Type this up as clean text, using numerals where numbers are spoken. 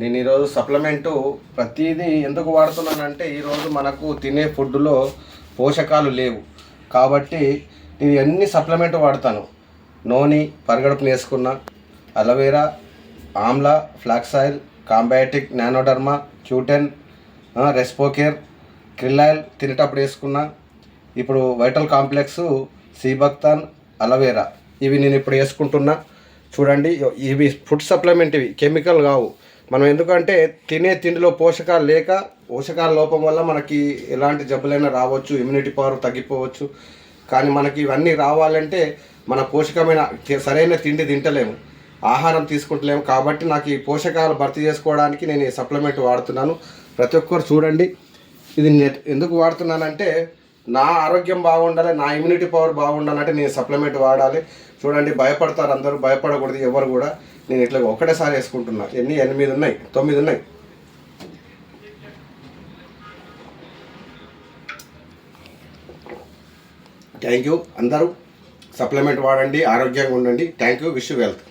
నేను ఈరోజు సప్లిమెంటు ప్రతిదీ ఎందుకు వాడుతున్నానంటే ఈరోజు మనకు తినే ఫుడ్లో పోషకాలు లేవు కాబట్టి నేను అన్ని సప్లిమెంట్ వాడతాను. నోని పరిగడుపున వేసుకున్న, aloe vera, amla, flax oil, Combiotic, Nanoderma, Q ten, Respocare, krill oil తినేటప్పుడు వేసుకున్నా. ఇప్పుడు వైటల్ కాంప్లెక్స్, సీబక్తాన్, అలోవెరా ఇవి నేను ఇప్పుడు వేసుకుంటున్నా. చూడండి, ఇవి ఫుడ్ సప్లిమెంట్, ఇవి కెమికల్ కావు. మనం ఎందుకంటే తినే తిండిలో పోషకాల లోపం వల్ల మనకి ఎలాంటి జబ్బులైనా రావచ్చు, ఇమ్యూనిటీ పవర్ తగ్గిపోవచ్చు. కానీ మనకి ఇవన్నీ రావాలంటే మన పోషకమైన సరైన తిండి తింటలేము, ఆహారం తీసుకుంటలేము. కాబట్టి నాకు ఈ పోషకాలు భర్తీ చేసుకోవడానికి నేను ఈ సప్లిమెంట్ వాడుతున్నాను. ప్రతి ఒక్కరు చూడండి. ఇది ఎందుకు వాడుతున్నానంటే నా ఆరోగ్యం బాగుండాలి, నా ఇమ్యూనిటీ పవర్ బాగుండాలంటే నేను సప్లిమెంట్ వాడాలి. చూడండి, భయపడతారు అందరూ, భయపడకూడదు ఎవరు కూడా. నేను ఇట్లా ఒకటేసారి వేసుకుంటున్నా. 8 ఉన్నాయి, 9 ఉన్నాయి. Thank you. అందరూ సప్లిమెంట్ వాడండి, ఆరోగ్యంగా ఉండండి. Thank you. Wish you wealth.